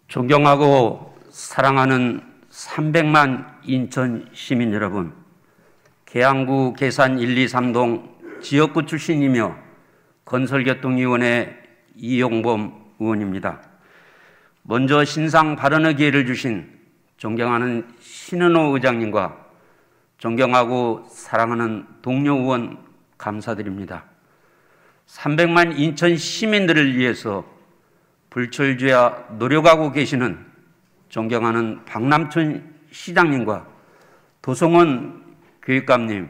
존경하고 사랑하는 300만 인천 시민 여러분, 계양구 계산 1, 2, 3동 지역구 출신이며 건설교통위원회 이용범 의원입니다. 먼저 신상 발언의 기회를 주신 존경하는 신은호 의장님과 존경하고 사랑하는 동료 의원 감사드립니다. 300만 인천 시민들을 위해서 불철주야 노력하고 계시는 존경하는 박남춘 시장님과 도성원 교육감님,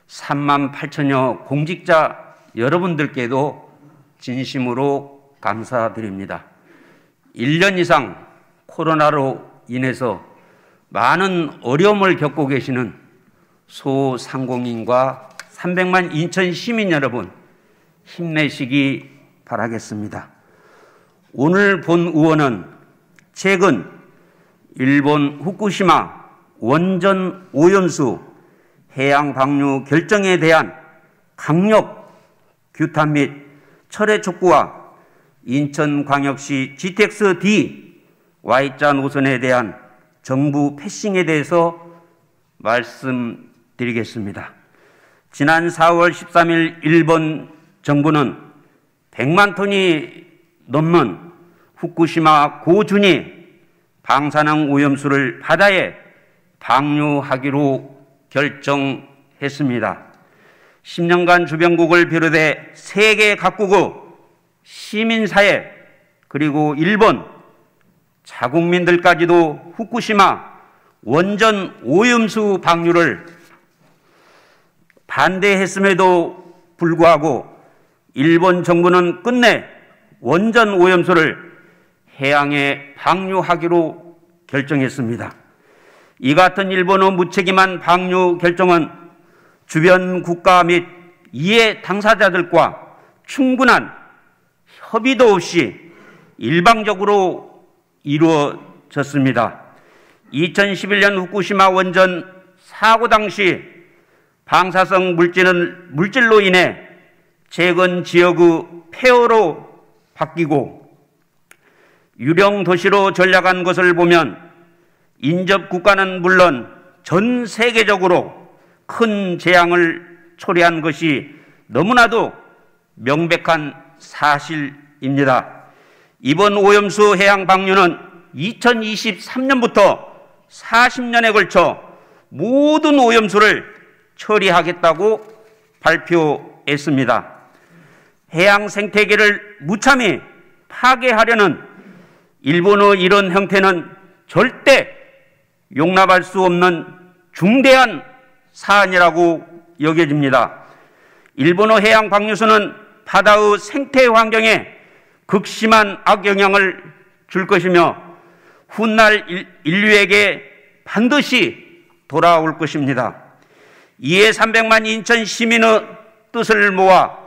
3만 8천여 공직자 여러분들께도 진심으로 감사드립니다. 1년 이상 코로나로 인해서 많은 어려움을 겪고 계시는 소상공인과 300만 인천 시민 여러분, 힘내시기 바라겠습니다. 오늘 본 의원은 최근 일본 후쿠시마 원전 오염수 해양 방류 결정에 대한 강력 규탄 및 철회 촉구와 인천광역시 GTX-D Y자 노선에 대한 정부 패싱에 대해서 말씀드리겠습니다. 지난 4월 13일 일본 정부는 100만 톤이 넘는 후쿠시마 고준위 방사능 오염수를 바다에 방류하기로 결정했습니다. 10년간 주변국을 비롯해 세계 각국의 시민사회 그리고 일본 자국민들까지도 후쿠시마 원전 오염수 방류를 반대했음에도 불구하고 일본 정부는 끝내 원전 오염수를 해양에 방류하기로 결정했습니다. 이 같은 일본의 무책임한 방류 결정은 주변 국가 및 이해 당사자들과 충분한 협의도 없이 일방적으로 이루어졌습니다. 2011년 후쿠시마 원전 사고 당시 방사성 물질로 인해 최근 지역의 폐허로 바뀌고 유령 도시로 전락한 것을 보면 인접 국가는 물론 전 세계적으로 큰 재앙을 초래한 것이 너무나도 명백한 사실입니다. 이번 오염수 해양 방류는 2023년부터 40년에 걸쳐 모든 오염수를 처리하겠다고 발표했습니다. 해양 생태계를 무참히 파괴하려는 일본의 이런 형태는 절대 용납할 수 없는 중대한 사안이라고 여겨집니다. 일본의 해양 방류수는 바다의 생태 환경에 극심한 악영향을 줄 것이며 훗날 인류에게 반드시 돌아올 것입니다. 이에 300만 인천 시민의 뜻을 모아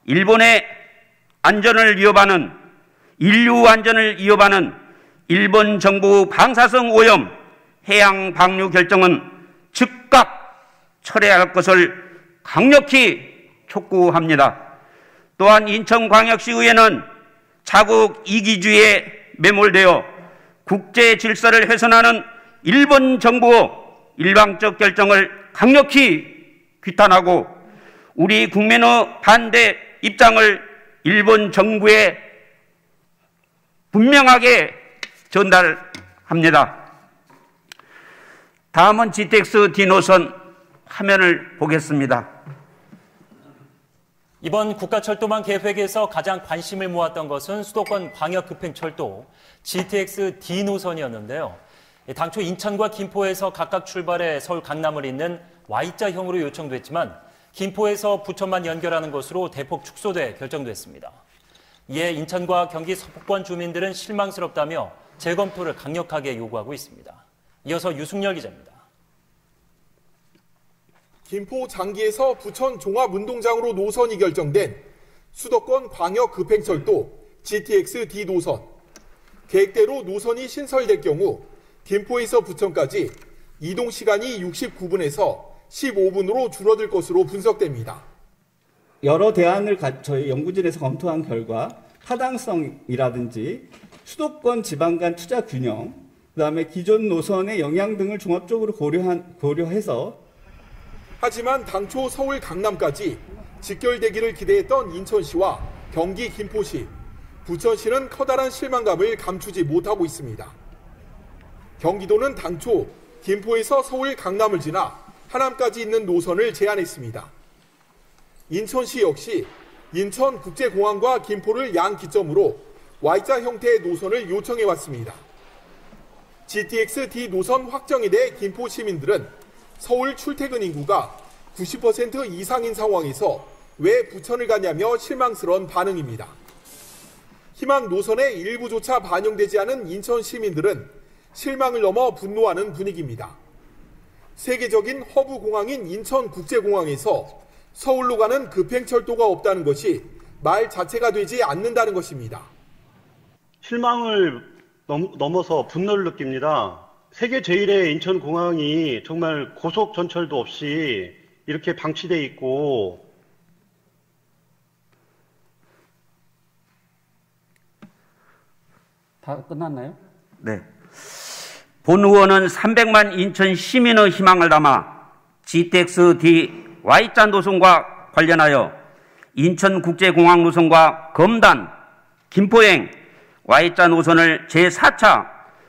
일본의 안전을 위협하는 인류 안전을 위협하는 일본 정부 방사성 오염 해양 방류 결정은 즉각 철회할 것을 강력히 촉구합니다. 또한 인천광역시의회는 자국 이기주의에 매몰되어 국제 질서를 훼손하는 일본 정부의 일방적 결정을 강력히 규탄하고 우리 국민의 반대 입장을 일본 정부에 분명하게 전달합니다. 다음은 GTX-D 노선 화면을 보겠습니다. 이번 국가철도망 계획에서 가장 관심을 모았던 것은 수도권 광역급행철도 GTX-D 노선이었는데요. 당초 인천과 김포에서 각각 출발해 서울 강남을 잇는 Y자형으로 요청됐지만 김포에서 부천만 연결하는 것으로 대폭 축소돼 결정됐습니다. 이에 인천과 경기 서북권 주민들은 실망스럽다며 재검토를 강력하게 요구하고 있습니다. 이어서 유승열 기자입니다. 김포 장기에서 부천 종합운동장으로 노선이 결정된 수도권 광역급행철도 GTX-D 노선. 계획대로 노선이 신설될 경우 김포에서 부천까지 이동 시간이 69분에서 15분으로 줄어들 것으로 분석됩니다. 여러 대안을 저희 연구진에서 검토한 결과 타당성이라든지 수도권 지방 간 투자 균형, 그다음에 기존 노선의 영향 등을 종합적으로 고려해서 하지만 당초 서울 강남까지 직결되기를 기대했던 인천시와 경기 김포시, 부천시는 커다란 실망감을 감추지 못하고 있습니다. 경기도는 당초 김포에서 서울 강남을 지나 하남까지 있는 노선을 제안했습니다. 인천시 역시 인천국제공항과 김포를 양 기점으로 Y자 형태의 노선을 요청해왔습니다. GTX D 노선 확정에 대해 김포 시민들은 서울 출퇴근 인구가 90% 이상인 상황에서 왜 부천을 가냐며 실망스러운 반응입니다. 희망 노선의 일부조차 반영되지 않은 인천 시민들은 실망을 넘어 분노하는 분위기입니다. 세계적인 허브 공항인 인천국제공항에서 서울로 가는 급행철도가 없다는 것이 말 자체가 되지 않는다는 것입니다. 실망을 넘어서 분노를 느낍니다. 세계 제1의 인천공항이 정말 고속 전철도 없이 이렇게 방치되어 있고 다 끝났나요? 네. 본 의원은 300만 인천 시민의 희망을 담아 GTX D Y자 노선과 관련하여 인천국제공항 노선과 검단, 김포행 Y자 노선을 제4차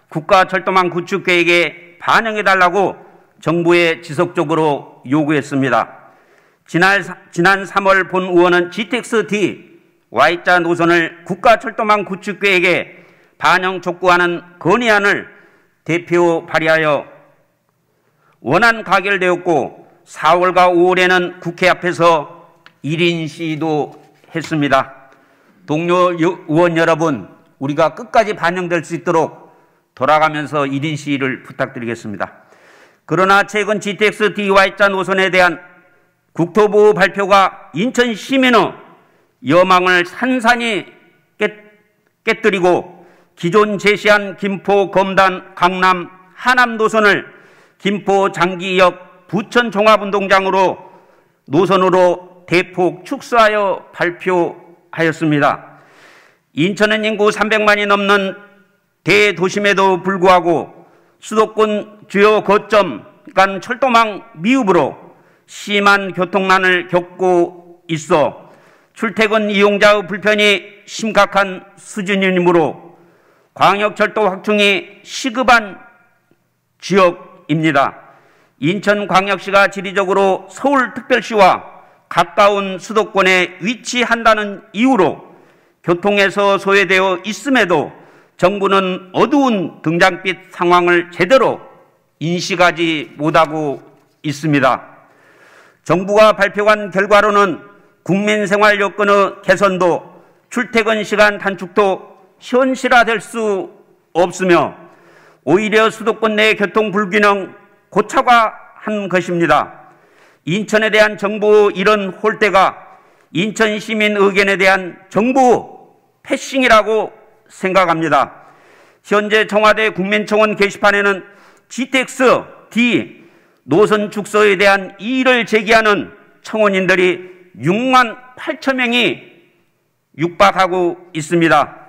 국가철도망 구축계획에 반영해달라고 정부에 지속적으로 요구했습니다. 지난 3월 본 의원은 GTX D Y자 노선을 국가철도망 구축계획에 반영 촉구하는 건의안을 대표 발의하여 원안 가결되었고 4월과 5월에는 국회 앞에서 1인 시위도 했습니다. 동료 의원 여러분, 우리가 끝까지 반영될 수 있도록 돌아가면서 1인 시위를 부탁드리겠습니다. 그러나 최근 GTX D Y자 노선에 대한 국토부 발표가 인천 시민의 여망을 산산이 깨뜨리고 기존 제시한 김포, 검단, 강남, 하남 노선을 김포 장기역 부천 종합운동장으로 노선으로 대폭 축소하여 발표하였습니다. 인천은 인구 300만이 넘는 대도심에도 불구하고 수도권 주요 거점 간 철도망 미흡으로 심한 교통난을 겪고 있어 출퇴근 이용자의 불편이 심각한 수준이므로 광역철도 확충이 시급한 지역입니다. 인천광역시가 지리적으로 서울특별시와 가까운 수도권에 위치한다는 이유로 교통에서 소외되어 있음에도 정부는 어두운 등장빛 상황을 제대로 인식하지 못하고 있습니다. 정부가 발표한 결과로는 국민생활 여건의 개선도 출퇴근 시간 단축도 현실화될 수 없으며 오히려 수도권 내 교통 불균형 고착화한 것입니다. 인천에 대한 정부 이런 홀대가 인천 시민 의견에 대한 정부 패싱이라고 생각합니다. 현재 청와대 국민청원 게시판에는 GTX D 노선 축소에 대한 이의를 제기하는 청원인들이 6만 8천 명이 육박하고 있습니다.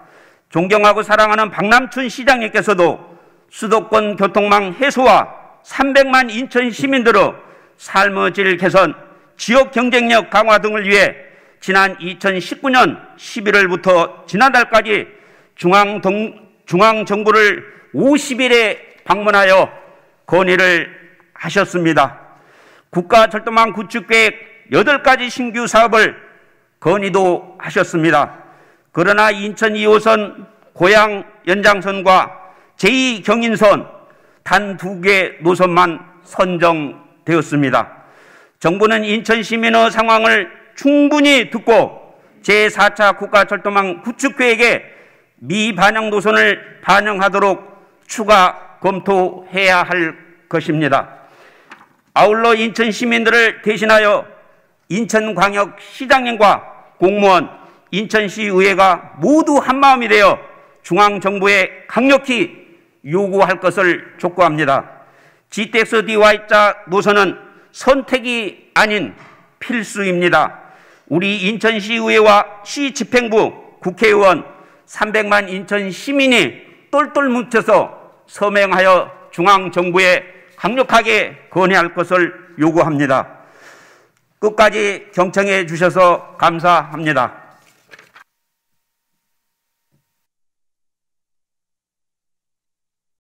존경하고 사랑하는 박남춘 시장님께서도 수도권 교통망 해소와 300만 인천 시민들의 삶의 질 개선, 지역 경쟁력 강화 등을 위해 지난 2019년 11월부터 지난달까지 중앙정부를 50일에 방문하여 건의를 하셨습니다. 국가철도망 구축계획 8가지 신규 사업을 건의도 하셨습니다. 그러나 인천 2호선 고양 연장선과 제2경인선 단 2개 노선만 선정되었습니다. 정부는 인천 시민의 상황을 충분히 듣고 제4차 국가철도망 구축계획에 미반영 노선을 반영하도록 추가 검토해야 할 것입니다. 아울러 인천 시민들을 대신하여 인천광역시장님과 공무원, 인천시의회가 모두 한마음이 되어 중앙정부에 강력히 요구할 것을 촉구합니다. GTX D Y자 노선은 선택이 아닌 필수입니다. 우리 인천시의회와 시집행부, 국회의원, 300만 인천 시민이 똘똘 뭉쳐서 서명하여 중앙정부에 강력하게 건의할 것을 요구합니다. 끝까지 경청해 주셔서 감사합니다.